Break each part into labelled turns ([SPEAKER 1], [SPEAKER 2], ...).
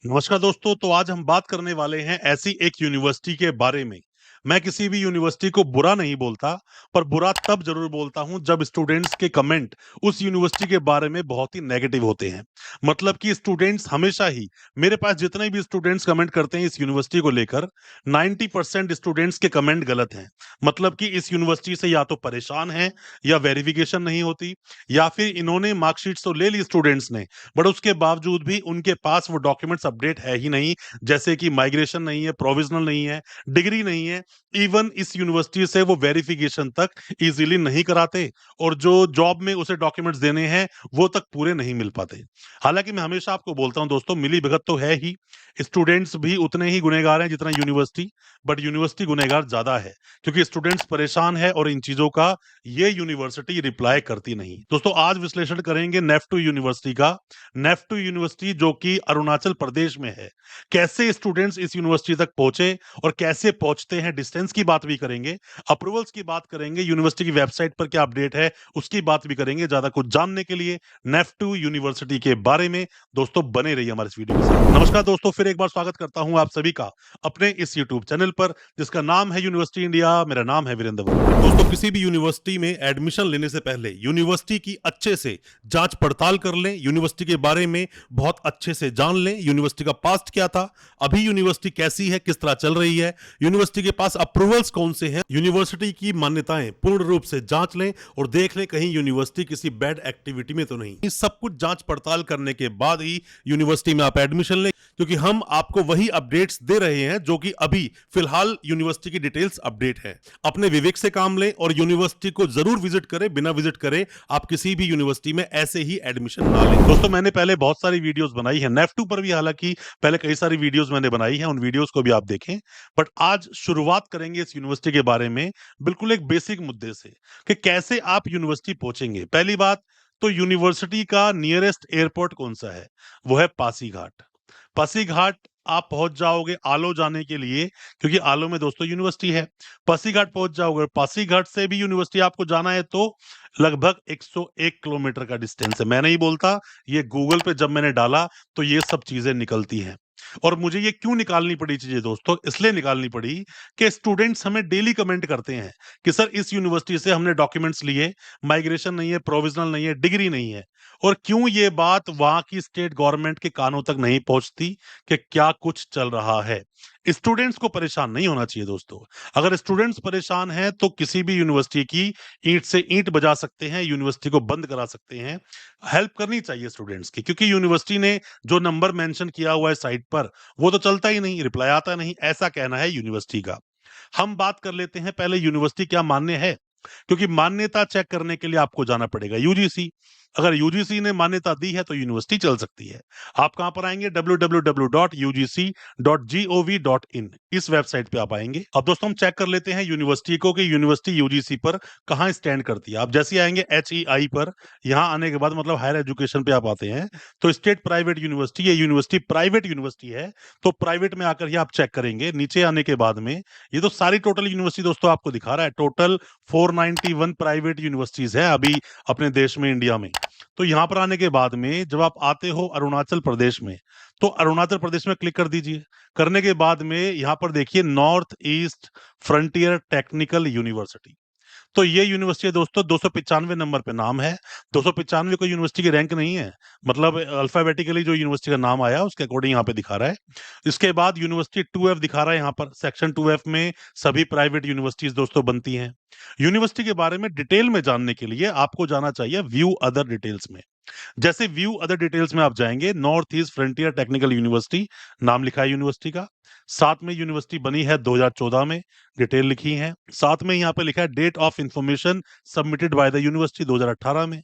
[SPEAKER 1] नमस्कार दोस्तों। तो आज हम बात करने वाले हैं ऐसी एक यूनिवर्सिटी के बारे में। मैं किसी भी यूनिवर्सिटी को बुरा नहीं बोलता, पर बुरा तब जरूर बोलता हूं जब स्टूडेंट्स के कमेंट उस यूनिवर्सिटी के बारे में बहुत ही नेगेटिव होते हैं। मतलब कि स्टूडेंट्स हमेशा ही, मेरे पास जितने भी स्टूडेंट्स कमेंट करते हैं इस यूनिवर्सिटी को लेकर, 90% स्टूडेंट्स के कमेंट गलत हैं। मतलब कि इस यूनिवर्सिटी से या तो परेशान हैं, या वेरिफिकेशन नहीं होती, या फिर इन्होंने मार्कशीट तो ले ली स्टूडेंट्स ने, बट उसके बावजूद भी उनके पास वो डॉक्यूमेंट्स अपडेट है ही नहीं। जैसे कि माइग्रेशन नहीं है, प्रोविजनल नहीं है, डिग्री नहीं है। इवन इस यूनिवर्सिटी से वो वेरिफिकेशन तक इजीली नहीं कराते, और जो जॉब में उसे डॉक्यूमेंट्स देने हैं वो तक पूरे नहीं मिल पाते। हालांकि मैं हमेशा आपको बोलता हूं दोस्तों, मिली भगत तो है ही, स्टूडेंट्स भी उतने ही गुनहगार हैं जितना यूनिवर्सिटी, बट यूनिवर्सिटी गुनहगार ज्यादा है, क्योंकि स्टूडेंट्स परेशान है और इन चीजों का ये यूनिवर्सिटी रिप्लाई करती नहीं। दोस्तों आज विश्लेषण करेंगे नेफ्टू यूनिवर्सिटी का। नेफ्टू यूनिवर्सिटी जो कि अरुणाचल प्रदेश में है, कैसे स्टूडेंट्स इस यूनिवर्सिटी तक पहुंचे और कैसे पहुंचते हैं, डिस्टेंस की बात भी करेंगे, अप्रूवल्स की बात करेंगे, यूनिवर्सिटी की वेबसाइट पर क्या अपडेट है उसकी बात भी करेंगे। ज्यादा कुछ जानने के लिए नेफ्टू यूनिवर्सिटी के बारे में दोस्तों बने रहिए हमारे इस वीडियो के साथ। नमस्कार दोस्तों, फिर एक बार स्वागत करता हूं आप सभी का अपने इस यूट्यूब चैनल पर, जिसका नाम है यूनिवर्सिटी इंडिया। मेरा नाम है वीरेंद्र वर्मा। दोस्तों किसी भी यूनिवर्सिटी में एडमिशन लेने से पहले यूनिवर्सिटी की अच्छे से जांच पड़ताल कर लें, यूनिवर्सिटी के बारे में बहुत अच्छे से जान लें, यूनिवर्सिटी का पास्ट क्या था, अभी यूनिवर्सिटी कैसी है, किस तरह चल रही है, यूनिवर्सिटी के पास अप्रूवल्स कौन से हैं, यूनिवर्सिटी की मान्यताएं पूर्ण रूप से जांच लें और देख लें कहीं यूनिवर्सिटी किसी बैड एक्टिविटी में तो नहीं। इस सब कुछ जांच पड़ताल करने के बाद ही यूनिवर्सिटी में आप एडमिशन लें, क्योंकि हम आपको वही अपडेट्स दे रहे हैं जो कि अभी फिलहाल यूनिवर्सिटी की डिटेल्स अपडेट है। अपने विवेक से काम लें और यूनिवर्सिटी को जरूर विजिट करें, बिना विजिट करे आप किसी भी यूनिवर्सिटी में ऐसे ही एडमिशन ना लें। दोस्तों मैंने पहले बहुत सारी वीडियोस बनाई है नेफ्टू पर भी, हालांकि पहले कई सारी वीडियोस मैंने बनाई है, उन वीडियोस को भी आप देखें। बट आज शुरुआत करेंगे इस यूनिवर्सिटी के बारे में बिल्कुल एक बेसिक मुद्दे से, कि कैसे आप यूनिवर्सिटी पहुंचेंगे। पहली बात तो यूनिवर्सिटी का नियरेस्ट एयरपोर्ट कौन सा है, वो है पासीघाट। पासीघाट आप पहुंच जाओगे आलो जाने के लिए, क्योंकि आलो में दोस्तों यूनिवर्सिटी है। पासीघाट पहुंच जाओगे, पासीघाट से भी यूनिवर्सिटी आपको जाना है तो लगभग 101 किलोमीटर का डिस्टेंस है। मैं नहीं बोलता, ये गूगल पे जब मैंने डाला तो ये सब चीजें निकलती हैं। और मुझे ये क्यों निकालनी पड़ी चीजें दोस्तों, इसलिए निकालनी पड़ी कि स्टूडेंट्स हमें डेली कमेंट करते हैं कि सर इस यूनिवर्सिटी से हमने डॉक्यूमेंट्स लिए, माइग्रेशन नहीं है, प्रोविजनल नहीं है, डिग्री नहीं है। और क्यों ये बात वहां की स्टेट गवर्नमेंट के कानों तक नहीं पहुंचती कि क्या कुछ चल रहा है। स्टूडेंट्स को परेशान नहीं होना चाहिए दोस्तों। अगर स्टूडेंट्स परेशान हैं तो किसी भी यूनिवर्सिटी की ईंट से ईंट बजा सकते हैं, यूनिवर्सिटी को बंद करा सकते हैं। हेल्प करनी चाहिए स्टूडेंट्स की, क्योंकि यूनिवर्सिटी ने जो नंबर मेंशन किया हुआ है साइट पर वो तो चलता ही नहीं, रिप्लाई आता नहीं, ऐसा कहना है यूनिवर्सिटी का। हम बात कर लेते हैं पहले यूनिवर्सिटी क्या मान्य है, क्योंकि मान्यता चेक करने के लिए आपको जाना पड़ेगा यूजीसी। अगर यूजीसी ने मान्यता दी है तो यूनिवर्सिटी चल सकती है। आप कहां पर आएंगे, www.ugc.gov.in, इस वेबसाइट पे आप आएंगे। अब दोस्तों हम चेक कर लेते हैं यूनिवर्सिटी को कि यूनिवर्सिटी यूजीसी पर कहां स्टैंड करती है। आप जैसे ही आएंगे HEI पर, यहां आने के बाद मतलब हायर एजुकेशन पे आप आते हैं, तो स्टेट प्राइवेट यूनिवर्सिटी, ये यूनिवर्सिटी प्राइवेट यूनिवर्सिटी है, तो प्राइवेट में आकर ही आप चेक करेंगे। नीचे आने के बाद में ये तो सारी टोटल यूनिवर्सिटी दोस्तों आपको दिखा रहा है। टोटल 491 प्राइवेट यूनिवर्सिटीज है अभी अपने देश में, इंडिया में। तो यहां पर आने के बाद में जब आप आते हो अरुणाचल प्रदेश में, तो अरुणाचल प्रदेश में क्लिक कर दीजिए। करने के बाद में यहां पर देखिए north east frontier technical university. तो ये यूनिवर्सिटी है दोस्तों, 295 नंबर पे नाम है। 295 कोई यूनिवर्सिटी की रैंक नहीं है, मतलब अल्फाबेटिकली जो यूनिवर्सिटी का नाम आया उसके अकॉर्डिंग यहाँ पे दिखा रहा है। इसके बाद यूनिवर्सिटी 2F दिखा रहा है, यहाँ पर सेक्शन 2F में सभी प्राइवेट यूनिवर्सिटीज दोस्तों बनती हैं। यूनिवर्सिटी के बारे में डिटेल में जानने के लिए आपको जाना चाहिए व्यू अदर डिटेल्स में। जैसे व्यू अदर डिटेल्स में आप जाएंगे, north east frontier technical university नाम लिखा है यूनिवर्सिटी का। साथ में यूनिवर्सिटी बनी है 2014 में, डिटेल लिखी है। साथ में यहाँ पे लिखा है date of information submitted by the university 2018 में।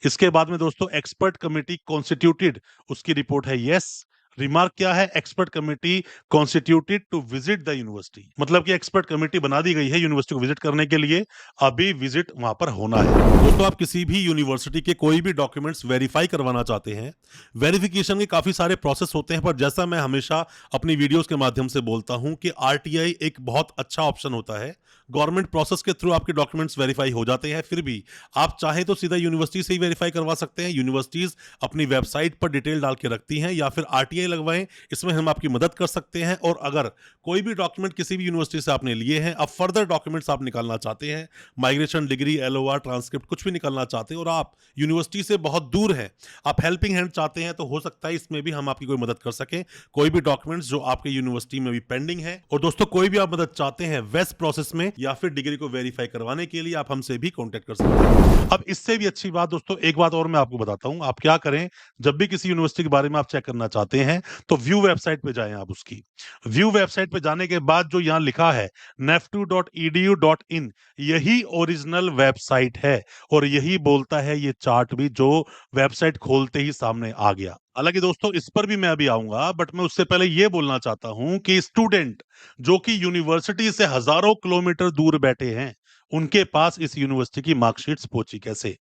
[SPEAKER 1] इसके बाद में दोस्तों एक्सपर्ट कमेटी कॉन्स्टिट्यूटेड, उसकी रिपोर्ट है यस। रिमार्क क्या है, expert committee constituted to visit the university, मतलब कि एक्सपर्ट कमेटी बना दी गई है यूनिवर्सिटी को विजिट करने के लिए, अभी विजिट वहां पर होना है। दोस्तों आप किसी भी यूनिवर्सिटी के कोई भी डॉक्यूमेंट्स वेरीफाई करवाना चाहते हैं, वेरिफिकेशन के काफी सारे प्रोसेस होते हैं, पर जैसा मैं हमेशा अपनी वीडियोस के माध्यम से बोलता हूं कि RTI एक बहुत अच्छा ऑप्शन होता है। गवर्नमेंट प्रोसेस के थ्रू आपके डॉक्यूमेंट्स वेरीफाई हो जाते हैं, फिर भी आप चाहे तो सीधा यूनिवर्सिटी से ही वेरीफाई करवा सकते हैं। यूनिवर्सिटीज अपनी वेबसाइट पर डिटेल डाल के रखती हैं, या फिर RTI पहले लगवाएं, इसमें हम आपकी मदद कर सकते हैं। और अगर कोई भी डॉक्यूमेंट किसी भी यूनिवर्सिटी से आपने लिए हैं, अब फर्दर डॉक्यूमेंट्स आप निकालना चाहते हैं, माइग्रेशन डिग्री, एलओआर, ट्रांसक्रिप्ट कुछ भी निकालना चाहते हैं और आप यूनिवर्सिटी से बहुत दूर हैं, आप हेल्पिंग हैंड चाहते हैं, तो हो सकता है इसमें भी हम आपकी कोई मदद कर सकें। कोई भी डॉक्यूमेंट्स जो आपके यूनिवर्सिटी में भी पेंडिंग है, और दोस्तों कोई भी आप मदद चाहते हैं वेस्ट प्रोसेस में या फिर डिग्री को वेरीफाई करवाने के लिए, आप हमसे भी कॉन्टेक्ट कर सकते हैं। अब इससे भी अच्छी बात दोस्तों, एक बात और मैं आपको बताता हूं, आप क्या करें, जब भी किसी यूनिवर्सिटी के बारे में आप चेक करना चाहते हैं तो व्यू वेबसाइट पे जाएं। आप उसकी व्यू वेबसाइट पे जाने के बाद जो यहां लिखा है neftu.edu.in, यही ओरिजिनल वेबसाइट है और यही बोलता है ये चार्ट भी, जो वेबसाइट खोलते ही सामने आ गया। हालांकि दोस्तों इस पर भी मैं अभी आऊंगा, बट मैं उससे पहले ये बोलना चाहता हूं कि स्टूडेंट जो कि यूनिवर्सिटी से हजारों किलोमीटर दूर बैठे हैं, उनके पास इस यूनिवर्सिटी की मार्कशीट्स पहुंची कैसे?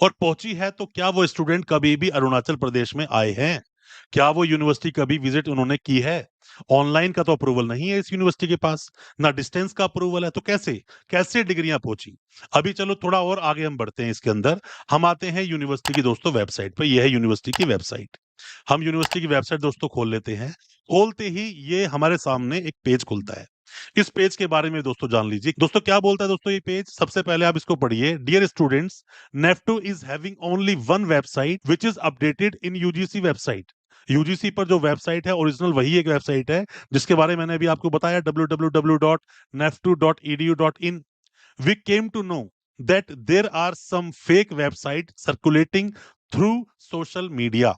[SPEAKER 1] और पहुंची है तो क्या वो स्टूडेंट कभी भी अरुणाचल प्रदेश में आए हैं? क्या वो यूनिवर्सिटी कभी विजिट उन्होंने की है? ऑनलाइन का तो अप्रूवल नहीं है इस यूनिवर्सिटी के पास, ना डिस्टेंस का अप्रूवल है, तो कैसे कैसे डिग्रियां पहुंची? अभी चलो थोड़ा और आगे हम बढ़ते हैं इसके अंदर, हम आते हैं यूनिवर्सिटी की दोस्तों वेबसाइट पर। यह है यूनिवर्सिटी की वेबसाइट। हम यूनिवर्सिटी की वेबसाइट दोस्तों खोल लेते हैं। खोलते ही ये हमारे सामने एक पेज खुलता है। इस पेज के बारे में दोस्तों जान लीजिए। दोस्तों क्या बोलता है दोस्तों ये पेज? सबसे पहले आप इसको पढ़िए। Dear students, NEFTU is having only one website which is updated in UGC website. UGC पर जो वेबसाइट है ओरिजिनल वही एक वेबसाइट है जिसके बारे में मैंने अभी आपको बताया, www.neftu.edu.in। We came to know that there are some fake websites circulating through social media।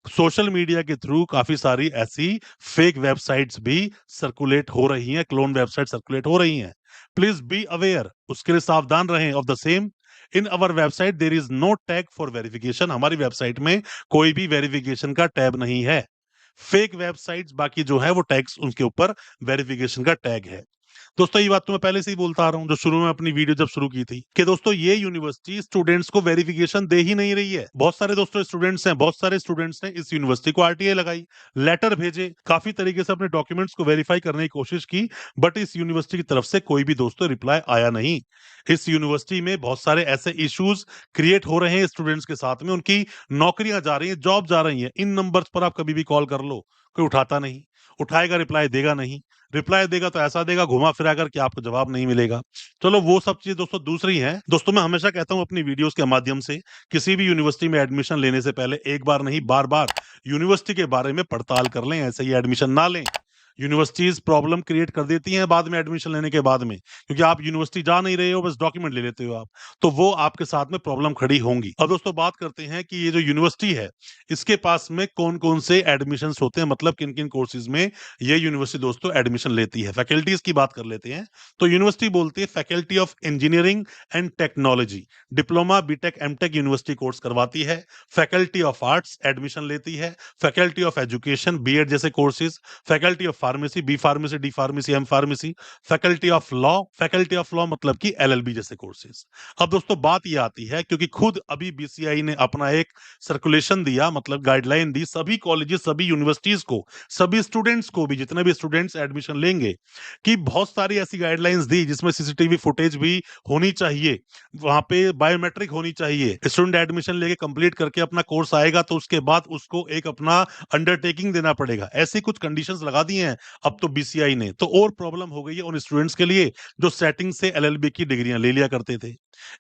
[SPEAKER 1] Social media के थ्रू काफी सारी ऐसी फेक वेबसाइट्स भी सर्कुलेट हो रही हैं, क्लोन वेबसाइट सर्कुलेट हो रही हैं। प्लीज बी अवेयर, उसके लिए सावधान रहें of the same. In our website there is no tag for verification. हमारी वेबसाइट में कोई भी वेरिफिकेशन का टैब नहीं है। फेक वेबसाइट्स बाकी जो है वो टैग्स, उनके ऊपर वेरिफिकेशन का टैग है। दोस्तों ये बात तो मैं पहले से ही बोलता आ रहा हूं, जो शुरू में अपनी वीडियो जब शुरू की थी, कि दोस्तों ये यूनिवर्सिटी स्टूडेंट्स को वेरिफिकेशन दे ही नहीं रही है। बहुत सारे दोस्तों स्टूडेंट्स हैं, बहुत सारे स्टूडेंट्स ने इस यूनिवर्सिटी को आरटीआई लगाई, लेटर भेजे, काफी तरीके से अपने डॉक्यूमेंट्स को वेरीफाई करने की कोशिश की, बट इस यूनिवर्सिटी की तरफ से कोई भी दोस्तों रिप्लाई आया नहीं। इस यूनिवर्सिटी में बहुत सारे ऐसे इश्यूज क्रिएट हो रहे हैं स्टूडेंट्स के साथ में, उनकी नौकरियां जा रही हैं, जॉब जा रही है। इन नंबर्स पर आप कभी भी कॉल कर लो, कोई उठाता नहीं, उठाएगा रिप्लाई देगा नहीं, रिप्लाई देगा तो ऐसा देगा घुमा फिरा कर कि आपको जवाब नहीं मिलेगा। चलो वो सब चीज दोस्तों दूसरी हैं। दोस्तों मैं हमेशा कहता हूं अपनी वीडियोस के माध्यम से, किसी भी यूनिवर्सिटी में एडमिशन लेने से पहले एक बार नहीं बार बार यूनिवर्सिटी के बारे में पड़ताल कर लें, ऐसे ही एडमिशन ना लें। यूनिवर्सिटीज प्रॉब्लम क्रिएट कर देती हैं बाद में, एडमिशन लेने के बाद में, क्योंकि आप यूनिवर्सिटी जा नहीं रहे हो, बस डॉक्यूमेंट ले लेते हो आप, तो वो आपके साथ में प्रॉब्लम खड़ी होंगी। अब दोस्तों बात करते हैं कि ये जो यूनिवर्सिटी है, इसके पास में कौन कौन से एडमिशन होते हैं, मतलब किन किन कोर्सेज में ये यूनिवर्सिटी दोस्तों एडमिशन लेती है। फैकल्टीज की बात कर लेते हैं, तो यूनिवर्सिटी बोलती है faculty of engineering and technology, diploma, B Tech, M Tech university course करवाती है। फैकल्टी ऑफ आर्ट्स एडमिशन लेती है। फैकल्टी ऑफ एजुकेशन, बीएड जैसे courses. Faculty of pharmacy, B pharmacy, D pharmacy, M pharmacy. Faculty of law, faculty of law मतलब कि LLB जैसे courses. अब दोस्तों बात ये आती है, क्योंकि खुद अभी बीसीआई ने अपना एक सर्कुलेशन दिया, मतलब गाइडलाइन दी सभी कॉलेजेस, सभी यूनिवर्सिटीज को, सभी स्टूडेंट्स को भी, जितने भी स्टूडेंट्स एडमिशन लेंगे, कि बहुत सारी ऐसी गाइडलाइंस दी जिसमें सीसीटीवी फुटेज भी होनी चाहिए, वहां पे बायोमेट्रिक होनी चाहिए। स्टूडेंट एडमिशन लेके कंप्लीट करके अपना कोर्स आएगा तो उसके बाद उसको एक अपना अंडरटेकिंग देना पड़ेगा। ऐसी कुछ कंडीशंस लगा दी हैं अब तो बीसीआई ने, तो और प्रॉब्लम हो गई है उन स्टूडेंट्स के लिए जो सेटिंग से एलएलबी की डिग्रियां ले लिया करते थे।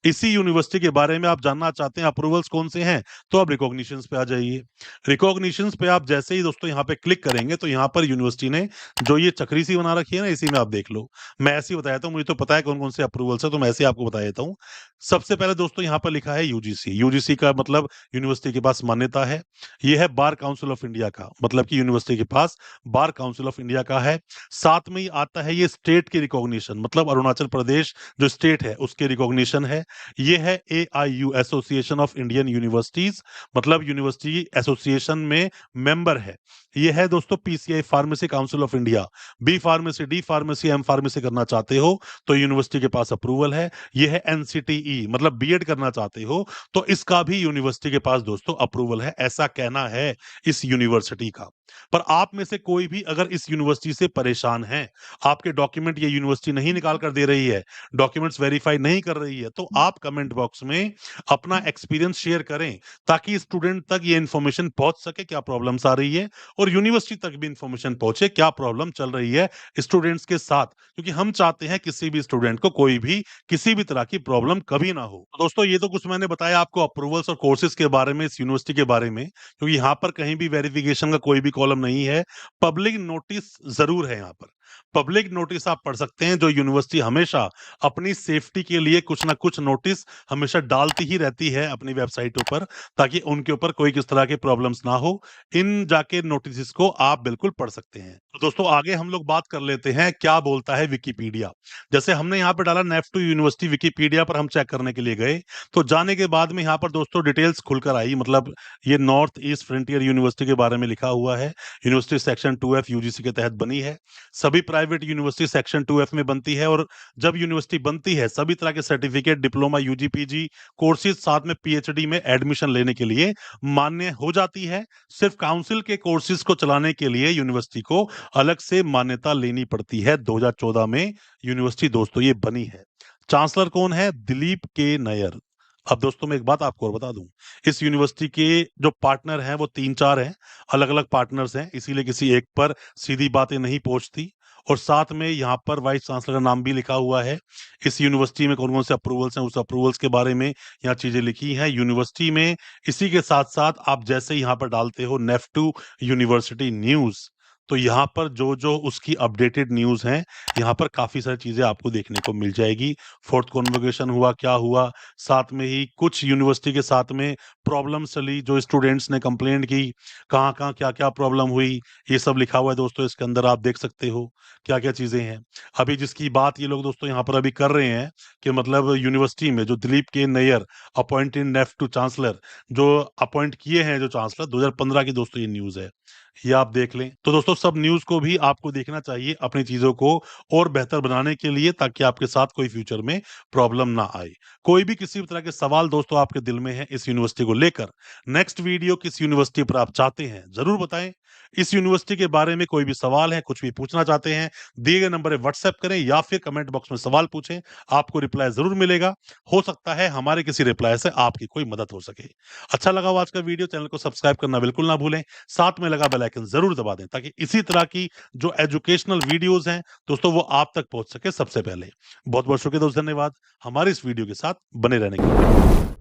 [SPEAKER 1] इसी यूनिवर्सिटी के बारे में आप जानना चाहते हैं अप्रूवल्स कौन से हैं, तो आप रिकॉग्निशंस पे आ जाइए। रिकॉग्निशंस पे आप जैसे ही दोस्तों यहाँ पे क्लिक करेंगे तो यहाँ पर यूनिवर्सिटी ने जो ये चक्री सी बना रखी है ना, इसी में आप देख लो। मैं ऐसे ही बताया था, मुझे तो पता है कौन कौन से अप्रूवल्स है, तो मैं ऐसे ही आपको बता देता हूँ। सबसे पहले दोस्तों यहाँ पर लिखा है यूजीसी। यूजीसी का मतलब यूनिवर्सिटी के पास मान्यता है। ये है बार काउंसिल ऑफ इंडिया का, मतलब कि यूनिवर्सिटी के पास बार काउंसिल ऑफ इंडिया का है। साथ में ही आता है ये स्टेट की रिकॉग्निशन, मतलब अरुणाचल प्रदेश जो स्टेट है उसके रिकॉग्निशन है। ये है AIU, association of Indian universities, मतलब यूनिवर्सिटी एसोसिएशन में मेंबर है। ये है दोस्तों PCI, pharmacy council of India. B pharmacy, D pharmacy, M pharmacy करना चाहते हो तो यूनिवर्सिटी के पास अप्रूवल है। ये है एनसीटीई, मतलब बीएड करना चाहते हो तो इसका भी यूनिवर्सिटी के पास दोस्तों अप्रूवल है, ऐसा कहना है इस यूनिवर्सिटी का। पर आप में से कोई भी अगर इस यूनिवर्सिटी से परेशान है, आपके डॉक्यूमेंट ये यूनिवर्सिटी नहीं निकाल कर दे रही है, डॉक्यूमेंट्स वेरीफाई नहीं कर रही है, तो आप कमेंट बॉक्स में अपना एक्सपीरियंस शेयर करें ताकि स्टूडेंट तक ये इंफॉर्मेशन पहुंच सके क्या प्रॉब्लम्स आ रही है और यूनिवर्सिटी तक भी इंफॉर्मेशन पहुंचे क्या प्रॉब्लम चल रही है स्टूडेंट्स के साथ, क्योंकि हम चाहते हैं किसी भी स्टूडेंट को कोई भी किसी भी तरह की प्रॉब्लम कभी ना हो। दोस्तों ये तो कुछ मैंने बताया आपको अप्रूवल्स और कोर्सेज के बारे में, इस यूनिवर्सिटी के बारे में, क्योंकि यहाँ पर कहीं भी वेरिफिकेशन का कोई भी कॉलम नहीं है। पब्लिक नोटिस जरूर है यहाँ पर। पब्लिक नोटिस आप पढ़ सकते हैं, जो यूनिवर्सिटी हमेशा अपनी सेफ्टी के लिए कुछ ना कुछ नोटिस हमेशा डालती ही रहती है अपनी वेबसाइटों पर, ताकि उनके ऊपर कोई किस तरह के प्रॉब्लम्स ना हो। इन जाके नोटिस को आप बिल्कुल पढ़ सकते हैं। तो दोस्तों आगे हम लोग बात कर लेते हैं क्या बोलता है विकिपीडिया। जैसे हमने यहाँ पर डाला नेफ्टू यूनिवर्सिटी विकिपीडिया पर हम चेक करने के लिए गए, तो जाने के बाद में यहाँ पर दोस्तों डिटेल्स खुलकर आई। मतलब ये नॉर्थ ईस्ट फ्रंटियर यूनिवर्सिटी के बारे में लिखा हुआ है। यूनिवर्सिटी सेक्शन 2F यूजीसी के तहत बनी है। सभी प्राइवेट यूनिवर्सिटी सेक्शन 2F में बनती है, और जब यूनिवर्सिटी बनती है सभी तरह के certificate, diploma, UG, PG courses, साथ में पीएचडी में एडमिशन लेने के लिए मान्य हो जाती है। सिर्फ काउंसिल के कोर्सेज को चलाने के लिए यूनिवर्सिटी को अलग से मान्यता लेनी पड़ती है। 2014 में यूनिवर्सिटी दोस्तों ये बनी है। चांसलर कौन है? दिलीप के नायर। अब दोस्तों मैं एक बात आपको और बता दूं, इस यूनिवर्सिटी के जो पार्टनर हैं वो 3-4 हैं, अलग अलग पार्टनर्स हैं, इसीलिए किसी एक पर सीधी बातें नहीं पहुंचती। और साथ में यहाँ पर वाइस चांसलर का नाम भी लिखा हुआ है। इस यूनिवर्सिटी में कौन कौन से अप्रूवल्स हैं, उस अप्रूवल्स के बारे में यहाँ चीजें लिखी हैं यूनिवर्सिटी में। इसी के साथ साथ आप जैसे यहाँ पर डालते हो नेफ्टू यूनिवर्सिटी न्यूज, तो यहाँ पर जो जो उसकी अपडेटेड न्यूज हैं, यहाँ पर काफी सारी चीजें आपको देखने को मिल जाएगी। फोर्थ कॉन्वोकेशन हुआ, क्या हुआ, साथ में ही कुछ यूनिवर्सिटी के साथ में प्रॉब्लम चली, जो स्टूडेंट्स ने कंप्लेंट की, कहाँ कहाँ क्या क्या प्रॉब्लम हुई, ये सब लिखा हुआ है दोस्तों इसके अंदर। आप देख सकते हो क्या क्या चीजें हैं। अभी जिसकी बात ये लोग दोस्तों यहाँ पर अभी कर रहे हैं कि मतलब यूनिवर्सिटी में जो दिलीप के Nayyar appointed next to chancellor, जो अपॉइंट किए हैं जो चांसलर, 2015 की दोस्तों ये न्यूज है, ये आप देख लें। तो दोस्तों सब न्यूज को भी आपको देखना चाहिए अपनी चीजों को और बेहतर बनाने के लिए, ताकि आपके साथ कोई फ्यूचर में प्रॉब्लम ना आए। कोई भी किसी भी तरह के सवाल दोस्तों आपके दिल में है इस यूनिवर्सिटी को लेकर, नेक्स्ट वीडियो किस यूनिवर्सिटी पर आप चाहते हैं जरूर बताएं। इस यूनिवर्सिटी के बारे में कोई भी सवाल है, कुछ भी पूछना चाहते हैं, दिए गए नंबर पर व्हाट्सएप करें या फिर कमेंट बॉक्स में सवाल पूछें, आपको रिप्लाई जरूर मिलेगा। हो सकता है हमारे किसी रिप्लाई से आपकी कोई मदद हो सके। अच्छा लगा हो आज का वीडियो, चैनल को सब्सक्राइब करना बिल्कुल ना भूलें, साथ में लगा बेल आइकन जरूर दबा दें, ताकि इसी तरह की जो एजुकेशनल वीडियोस हैं दोस्तों वो आप तक पहुंच सके सबसे पहले। बहुत बहुत शुक्रिया दोस्त, धन्यवाद हमारे इस वीडियो के साथ बने रहने के लिए।